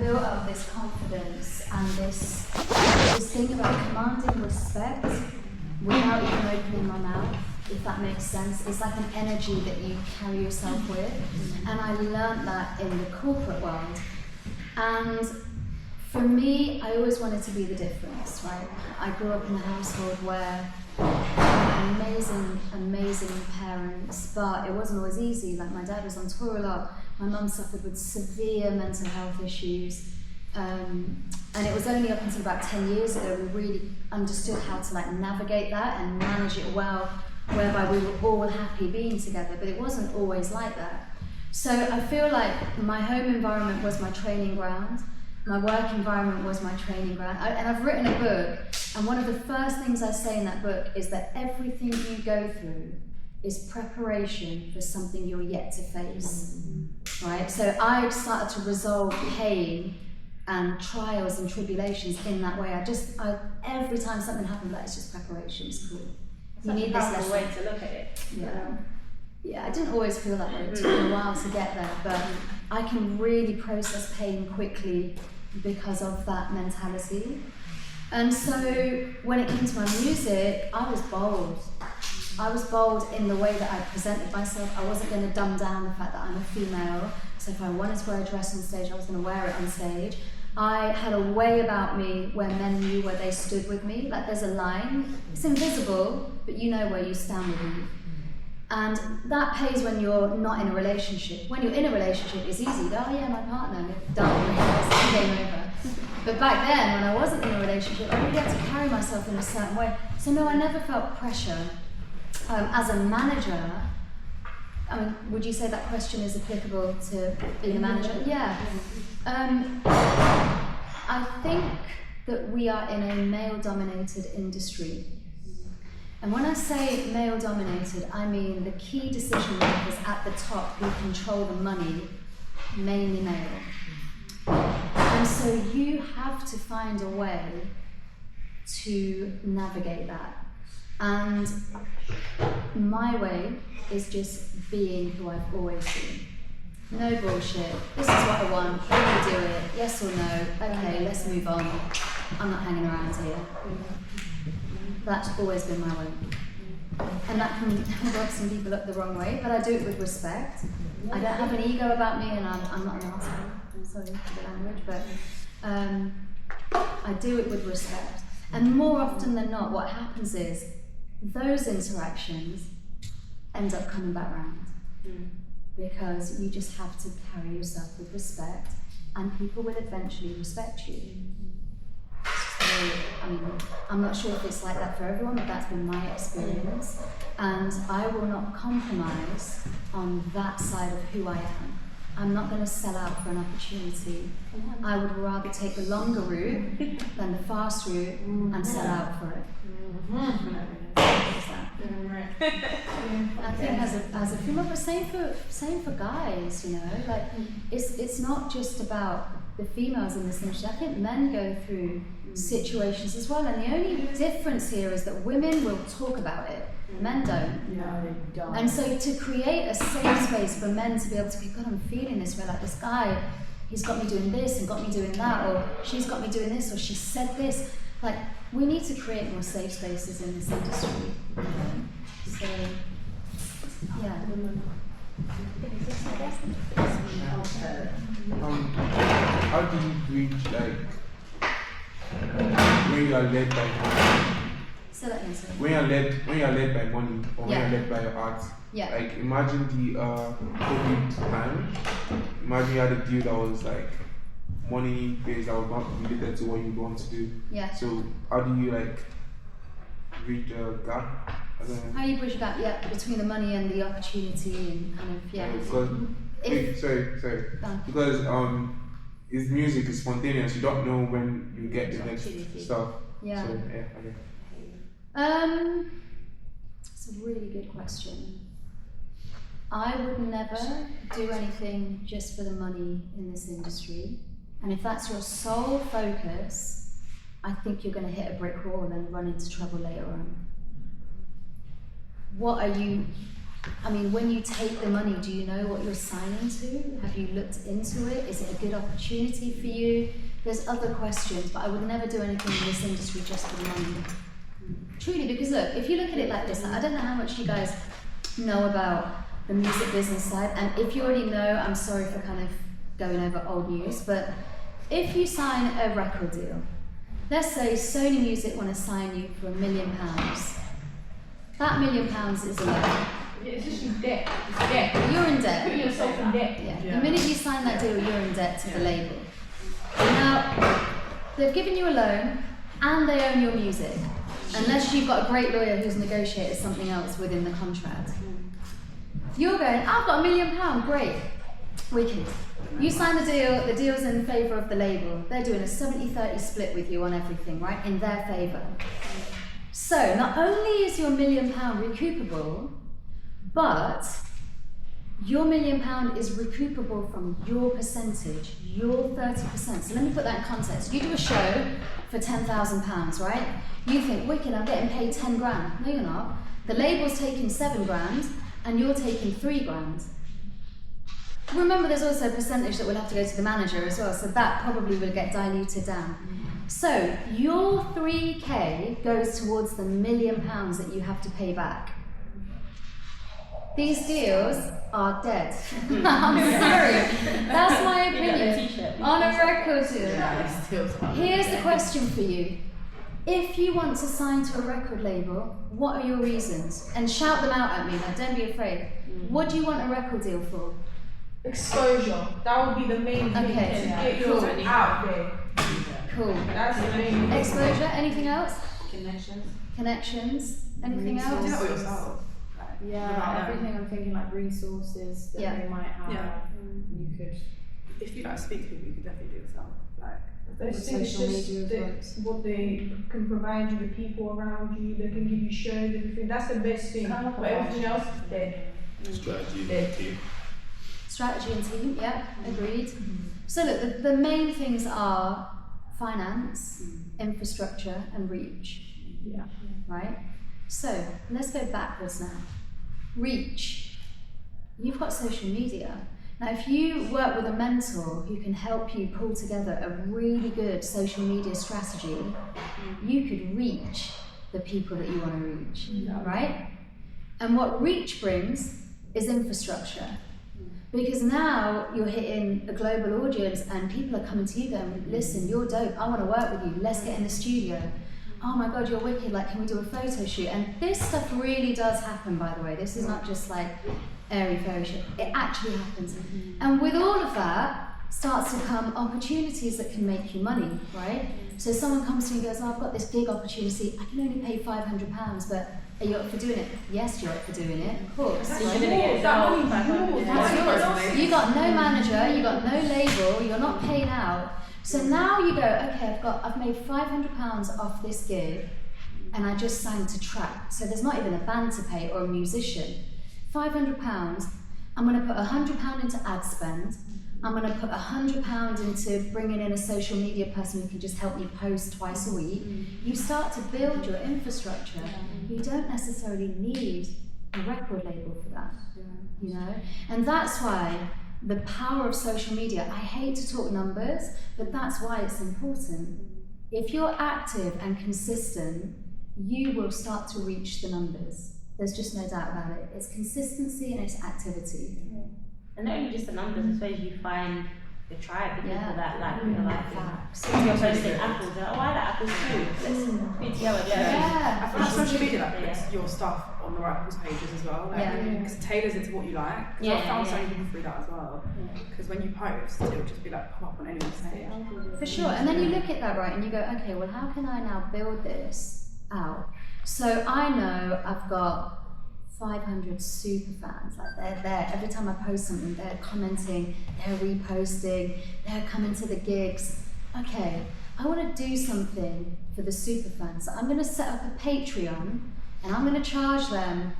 built up this confidence and this thing about commanding respect without even opening my mouth, if that makes sense. It's like an energy that you carry yourself with. And I learned that in the corporate world. And for me, I always wanted to be the difference, right? I grew up in a household where amazing, amazing parents, but it wasn't always easy. Like my dad was on tour a lot. My mum suffered with severe mental health issues. And it was only up until about 10 years ago we really understood how to like navigate that and manage it well, whereby we were all happy being together, but it wasn't always like that. So I feel like my home environment was my training ground. My work environment was my training ground. And I've written a book, and one of the first things I say in that book is that everything you go through is preparation for something you're yet to face, right? So I started to resolve pain and trials and tribulations in that way. Every time something happened, like, it's just preparation, it's cool. You need this lesson. Way to look at it. Yeah, I didn't always feel that way. It took me a while to get there, but I can really process pain quickly because of that mentality. And so when it came to my music, I was bold. I was bold in the way that I presented myself. I wasn't going to dumb down the fact that I'm a female. So if I wanted to wear a dress on stage, I was going to wear it on stage. I had a way about me where men knew where they stood with me. Like there's a line. It's invisible, but you know where you stand with me. And that pays when you're not in a relationship. When you're in a relationship, it's easy. Oh yeah, my partner, done, it's game over. But back then, when I wasn't in a relationship, I really had to carry myself in a certain way. So no, I never felt pressure. As a manager, I mean, would you say that question is applicable to being a manager? Yeah. I think that we are in a male-dominated industry. And when I say male-dominated, I mean the key decision makers at the top who control the money, mainly male. And so you have to find a way to navigate that. And my way is just being who I've always been. No bullshit. This is what I want. How do we do it? Yes or no? Okay, let's move on. I'm not hanging around here. That's always been my way. And that can rub some people up the wrong way, but I do it with respect. I don't have an ego about me, and I'm not an asshole. I'm sorry for the language, but I do it with respect. And more often than not, what happens is those interactions end up coming back round. Because you just have to carry yourself with respect, and people will eventually respect you. I mean, I'm not sure if it's like that for everyone, but that's been my experience. And I will not compromise on that side of who I am. I'm not going to sell out for an opportunity. I would rather take the longer route than the fast route and sell out for it. I think as a female, but same for guys, you know, like it's not just about the females in this industry. I think men go through situations as well, and the only difference here is that women will talk about it, men don't. No, they don't. And so to create a safe space for men to be able to go, God, I'm feeling this way, like this guy, he's got me doing this and got me doing that, or she's got me doing this, or she said this. Like, we need to create more safe spaces in this industry. So, yeah. How do you reach, like, when you are led by money? So that means when you are led by money, or when Yeah. you are led by your art. Yeah. Like, imagine the COVID time. Imagine you had a deal that was like money based, that was not related to what you want to do. Yeah. So how do you like reach the gap? I don't know. How you bridge that, between the money and the opportunity and kind of, Because sorry. Because it's music, it's spontaneous. You don't know when you get the next stuff. Yeah. So okay. It's a really good question. I would never do anything just for the money in this industry. And if that's your sole focus, I think you're going to hit a brick wall and run into trouble later on. What are you I mean, when you take the money, do you know what you're signing to? Have you looked into it? Is it a good opportunity for you? There's other questions, but I would never do anything in this industry just for the money. Truly, because look, if you look at it like this, I don't know how much you guys know about the music business side, and if you already know, I'm sorry for kind of going over old news, but if you sign a record deal, let's say Sony Music want to sign you for £1 million. That £1 million is a loan. It's just your debt. It's debt. You're in debt. Put yourself in debt. Yeah. The minute you sign that deal, you're in debt to the label. Now, they've given you a loan and they own your music, unless you've got a great lawyer who's negotiated something else within the contract. You're going, I've got £1 million, great, wicked. You sign the deal's in favour of the label. They're doing a 70-30 split with you on everything, right, in their favour. So, not only is your £1 million recoupable, but your £1 million is recoupable from your percentage, your 30%. So let me put that in context. You do a show for £10,000, right? You think, wicked, I'm getting paid 10 grand. No, you're not. The label's taking 7 grand and you're taking 3 grand. Remember, there's also a percentage that will have to go to the manager as well, so that probably will get diluted down. So your 3K goes towards the £1 million that you have to pay back. These deals are dead. I'm sorry. That's my opinion. On a record deal. Here's the question for you. If you want to sign to a record label, what are your reasons? And shout them out at me, like, don't be afraid. What do you want a record deal for? Exposure. That would be the main thing. Okay. To get yours out there. Cool. That's the main thing. Exposure, anything else? Connections. Anything else? Do that with yourself. Yeah, everything. I'm thinking like resources that they might have. Yeah. You could. If you like speak to people, you could definitely do it yourself. Like, I think it's social just media as well. what they can provide you, the people around you, they can give you shows, everything. That's the best thing. Kind of But like everything else is dead. Strategy, team. Strategy and team, yeah, agreed. So look, the main things are finance, infrastructure, and reach. Yeah. Right? So let's go backwards now. Reach. You've got social media. Now, if you work with a mentor who can help you pull together a really good social media strategy, you could reach the people that you want to reach, right? And what reach brings is infrastructure. Because now you're hitting a global audience and people are coming to you going, listen, you're dope, I want to work with you, let's get in the studio. Oh my God, you're wicked, like, can we do a photo shoot? And this stuff really does happen, by the way. This is not just like airy fairy shit. It actually happens. And with all of that starts to come opportunities that can make you money, right? So someone comes to me and goes, oh, I've got this gig opportunity, I can only pay £500, but are you up for doing it? Yes, you're up for doing it, of course. That's right? yours. That money's yours. That's That's yours. You got no manager, you got no label, you're not paid out. So now you go, okay, I've made £500 off this gig, and I just sang to track. So there's not even a band to pay or a musician. £500. I'm going to put £100 into ad spend. I'm going to put £100 into bringing in a social media person who can just help me post twice a week. You start to build your infrastructure. You don't necessarily need a record label for that, you know? And that's why the power of social media, I hate to talk numbers, but that's why it's important. If you're active and consistent, you will start to reach the numbers. There's just no doubt about it. It's consistency and it's activity. And not only just the numbers, I suppose you find the tribe, the people that like you like Facts. if you're posting apples, they're like, oh, I like apples too. Let's be together. Yeah. I feel like social media like puts your stuff on the right people's pages as well. Like, because it tailors it to what you like. Because I've found so many people through that as well. Because when you post, it'll just be like pop up on anyone's page. For sure. And then you look at that, right, and you go, okay, well, how can I now build this out? So I know I've got 500 super fans, like they're there every time I post something, they're commenting, they're reposting, they're coming to the gigs. Okay, I want to do something for the super fans. So I'm going to set up a Patreon and I'm going to charge them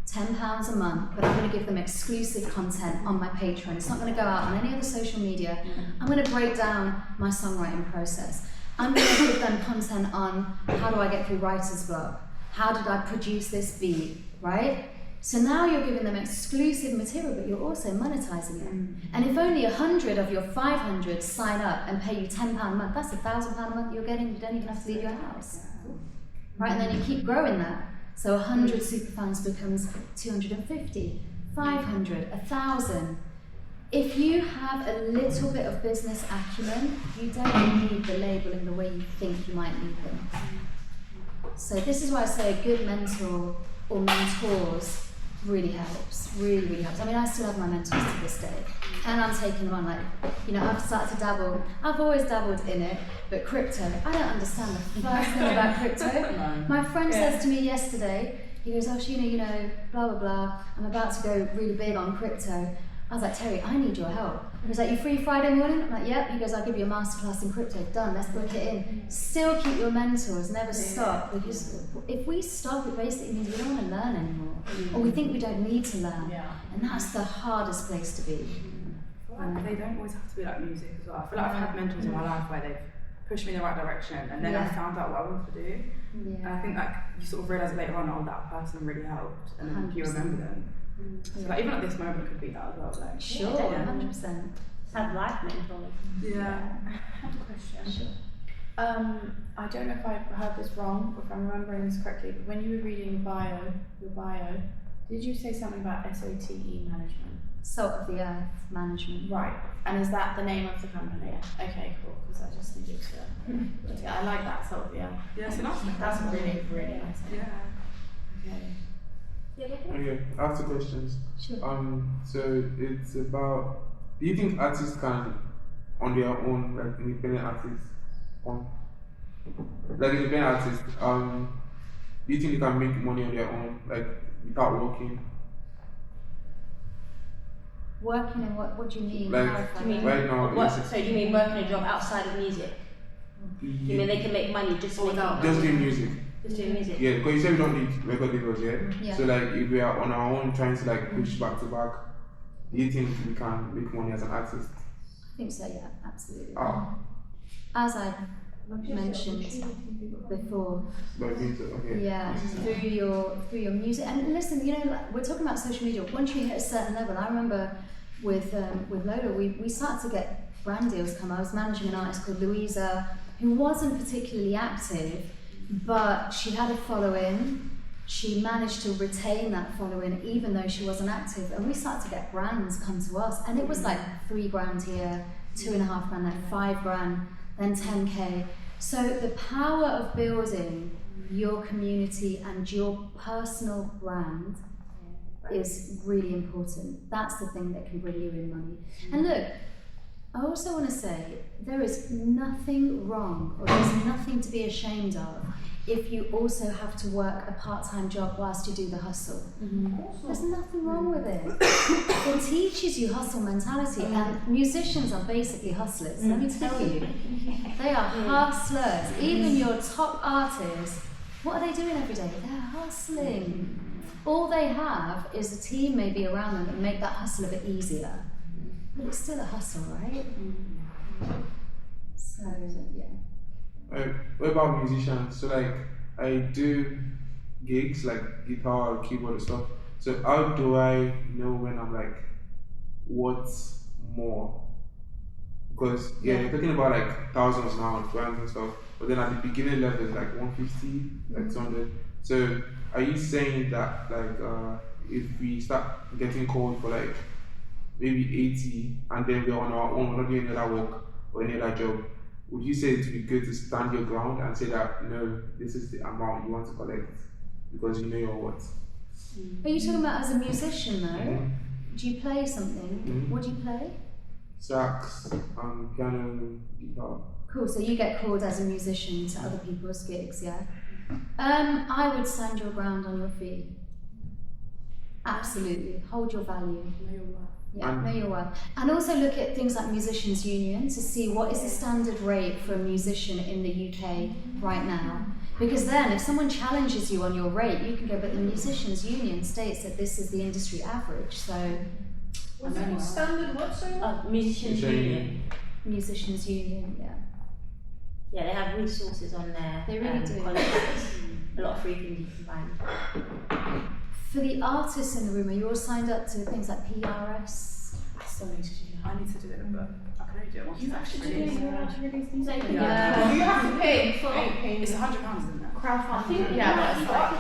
£10 a month, but I'm going to give them exclusive content on my Patreon. It's not going to go out on any other social media. I'm going to break down my songwriting process. I'm going to give them content on how do I get through writer's block? How did I produce this beat, right? So now you're giving them exclusive material, but you're also monetizing it. And if only 100 of your 500 sign up and pay you £10 a month, that's £1,000 a month you're getting. You don't even have to leave your house, right? And then you keep growing that. So 100 superfans becomes 250, 500, 1,000. If you have a little bit of business acumen, you don't need the labeling the way you think you might need them. So this is why I say a good mentor or mentors really helps, really helps. I mean, I still have my mentors to this day, and I'm taking them on. Like, you know, I've started to dabble. I've always dabbled in it, but crypto, I don't understand the first thing about crypto. My friend says to me yesterday, he goes, "Oh, Sheena, you know, blah blah blah. I'm about to go really big on crypto." I was like, "Terry, I need your help." He was like, "You free Friday morning?" I'm like, "Yep." He goes, "I'll give you a masterclass in crypto." Done. Let's book it in. Still keep your mentors. Never stop, because if we stop, it basically means we don't want to learn anymore, or we think we don't need to learn, and that's the hardest place to be. Like, they don't always have to be like music as well. I feel like I've had mentors in my life where they've pushed me in the right direction, and then I found out what I wanted to do. And I think like you sort of realise later on, oh, that person really helped, and then you remember them. So like, even at this moment could be that as well. Like, Sure, 100%. Have life mentors. yeah. I have a question. Sure. I don't know if I heard this wrong, or if I'm remembering this correctly, but when you were reading your bio, did you say something about SOTE management? Salt of the earth management. Right, and is that the name of the company? Okay, cool, because I just needed to, I like that salt of the earth. Yeah, so That's really, really nice. yeah. Okay. Okay, I have two questions. Sure. So it's about, do you think artists can, on their own, like independent artists, do you think they can make money on their own, like without working? Working in what do you mean? Like, Clarify Do you mean that. right now, what, it's- so do you mean working a job outside of music? Do you mean they can make money just making Just doing music. just doing music? Yeah, because you said we don't need record labels, yeah? Yeah. So like if we are on our own trying to like push back to back, do you think we can make money as an artist? I think so, yeah, absolutely. Ah, As I mentioned before, but okay. yeah, through your music. And listen, you know, like, we're talking about social media. Once you hit a certain level, I remember with Lola, we started to get brand deals come. I was managing an artist called Louisa, who wasn't particularly active, but she had a following. She managed to retain that following even though she wasn't active, and we started to get brands come to us, and it was like £3,000 here, £2.5 grand there, £5,000, then 10k. So the power of building your community and your personal brand is really important. That's the thing that can bring you in money. And look, I also want to say there is nothing wrong, or there's nothing to be ashamed of if you also have to work a part-time job whilst you do the hustle. There's nothing wrong with it. It teaches you hustle mentality, and musicians are basically hustlers, let me tell you. They are hustlers. Even your top artists, what are they doing every day? They're hustling. All they have is a team maybe around them that make that hustle a bit easier. But it's still a hustle, right? So, yeah. What about musicians? So like I do gigs like guitar or keyboard and stuff. So how do I know when I'm like what's more? Because you're talking about like thousands now and brands and stuff, but then at the beginning level it's like 150, like 200. So are you saying that like if we start getting called for like maybe 80 and then we're on our own, we're not doing any other work or any other job, would you say it would be good to stand your ground and say that no, this is the amount you want to collect because you know your worth? Are you talking about as a musician though? Do you play something? What do you play? Sax, piano, guitar. Cool, so you get called as a musician to other people's gigs, yeah? I would stand your ground on your feet. Absolutely. Hold your value. Yeah, know your worth. And also look at things like Musicians Union to see what is the standard rate for a musician in the UK right now. Because then if someone challenges you on your rate, you can go, but the Musicians Union states that this is the industry average, so... What's it called? Standard what, sorry? Musicians Union. Musicians Union, yeah. Yeah, they have resources on there. They really do. Contracts, a lot of free things you can find. For the artists in the room, are you all signed up to things like PRS? I still need to do. I need to do it, but I can only do it once. You it's actually released. do release music? Yeah. You have to pay for it. It's £100, isn't it? Crowdfunding. Yeah, but it's like,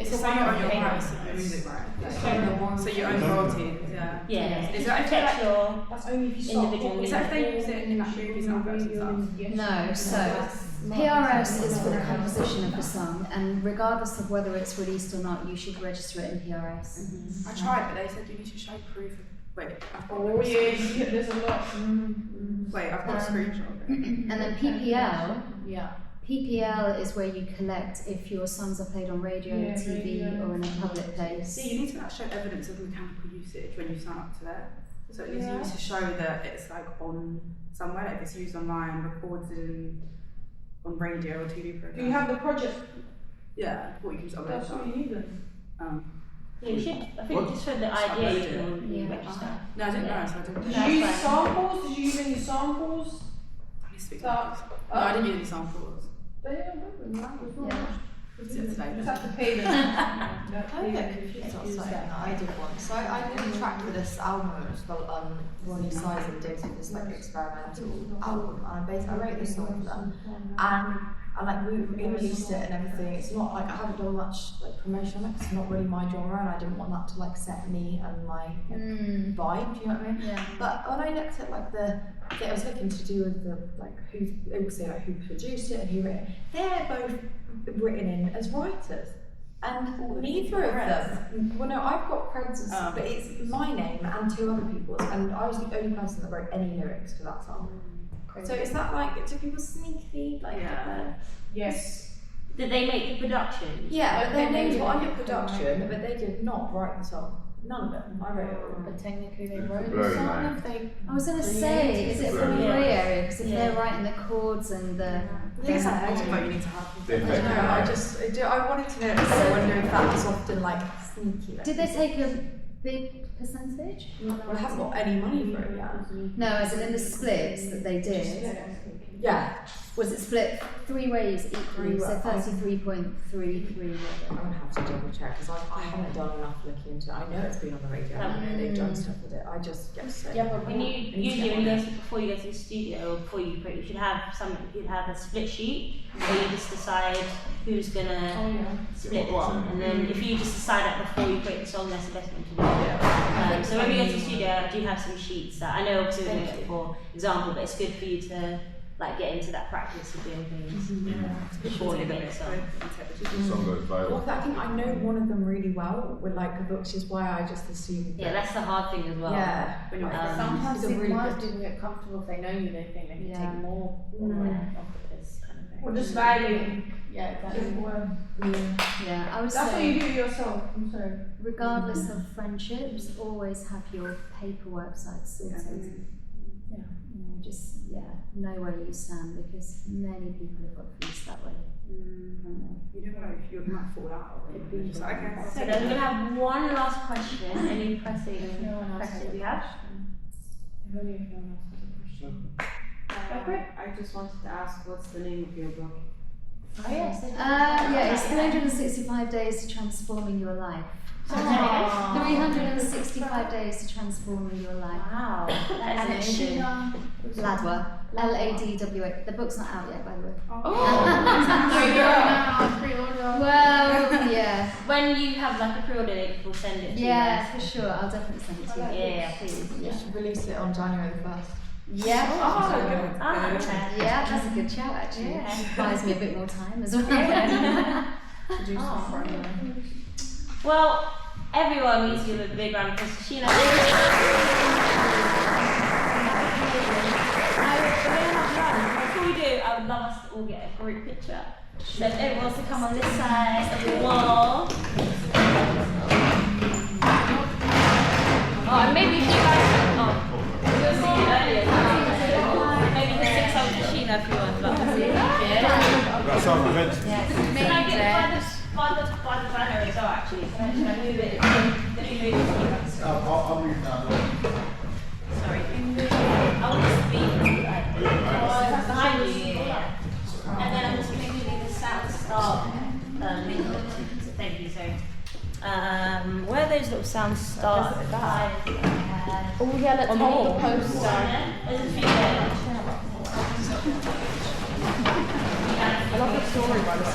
It's a so you one-off own your payment. rights to the music, right? Yeah. So you own the royalties, yeah. Yeah. Is that if they Protect like, your That's only if you start. individual is that if they use it in like movies and adverts and stuff? No, so PRS is for the composition of the song, and regardless of whether it's released or not, you should register it in PRS. I tried, but they said you need to show proof of. Wait, I've got Oh yeah, there's a lot. Wait, I've got a screenshot of it. And then PPL, yeah. PPL is where you collect if your songs are played on radio, Yeah, TV, radio. or in a public place. Yeah, you need to like, show evidence of mechanical usage when you sign up to it. So it needs you need to show that it's like on somewhere, like if it's used online, recorded on radio or TV program. Do you have the project? Yeah, what you can just upload. That's what you need then. Yeah, you should. I think What? just for the idea you can Yeah. register. No, I didn't know, so I didn't. Did That's you use fine. samples? Did you use any samples? I need to speak to That- No, I didn't use any samples. They are good, man. It's not Yeah. much. It's today. You just have to pay them. I get confused about something that I did once. So I did a track for this album, it was called Ronnie Size and did this like experimental album, and I wrote this song for them, and we released it and everything. It's not like I haven't done much like promotion on it. 'Cause it's not really my genre, and I didn't want that to like set me and my vibe. Do you know what I mean? Yeah. But when I looked at like I was looking to do with the like who they would say like who produced it and who wrote it. They're both written in as writers, and neither of them. Well, no, I've got credits, but it's my name and two other people's, and I was the only person that wrote any lyrics to that song. So is that like do people sneakily like get their Yes. Did they make the production? yeah, but their they names did. were under production, but they did not write the song. None of them. I wrote it all. But technically they wrote Very the song nice. if they. I was going to say, is it a Very grey nice. area? Because if Yeah. they're writing the chords and the Yes, I But know. you need to have. They I don't know, I wanted to know, I wonder if that was often like sneaky. Like, did they take a big percentage? Well, I haven't got any money for it yet. No, as in the splits that they did. Yeah, Was it split 3 ways equally? So Right. 33.33. I'm gonna have to double check because I haven't done enough looking into it. I know it's been on the radio, I know they've done stuff with it. I just get so. Yeah, but When you I need to usually get when you one. go to, before you go to the studio or before you create, you should have you'd have a split sheet where you just decide who's gonna split the song, and then if you just decide that before you create the song, that's the best thing to do. So when we go to the studio, I do have some sheets that I know obviously we're doing it for example, but it's good for you to like get into that practice of doing things before you make the song. The song goes Well, viral. I think I know one of them really well, with like, which is why I just assumed. Yeah, that's the hard thing as well. Yeah. When you're Sometimes It's a people really might good- people get comfortable if they know you, they think they can Yeah. take more of the piss kind of thing. Or just valuing. Yeah, exactly. Yeah, I would That's what say, you do yourself. I'm sorry. regardless of friendships, always have your paperwork side sorted. Yeah. You know, just know where you stand because many people have got fleeced that way. You don't know if you might fall out. It's like, okay. So then we're gonna have one last question. Any pressing No one else has questions a you have? question. If only if no one else has a question. I just wanted to ask, what's the name of your book? Oh yes. Yeah, it's 365 days to transforming your life. 365 days to transforming your life. Wow, that And is it's amazing. Sheena Ladwa. Ladwa. The book's not out yet, by the way. Well, yeah. When you have like a pre-order link, we'll send it to you Yeah, guys. for sure. I'll definitely send it to you. Yeah, please. You should release it on January the 1st. Yeah. Ah, okay. Yeah, that's a good shout actually. Yeah. Buys me a bit more time as well. To do stuff for anyone. Well, everyone needs to give a big round of applause to Sheena. Before we do, I would love us to all get a group picture. So if everyone wants to come on this side of the wall. Oh, and maybe if you guys we'll see you earlier. Maybe you can sing something to Sheena if you want. But That's our event. can I get it by the banner as well, actually? Can I move it? Let me move it. I'll move now. Sorry. I want this to be like behind you. Yeah. And then I'm just going to give you the sound start. Thank you. So of sounds start at 5. Oh yeah, let's hold the poster. There's a few there. I love the story by the way.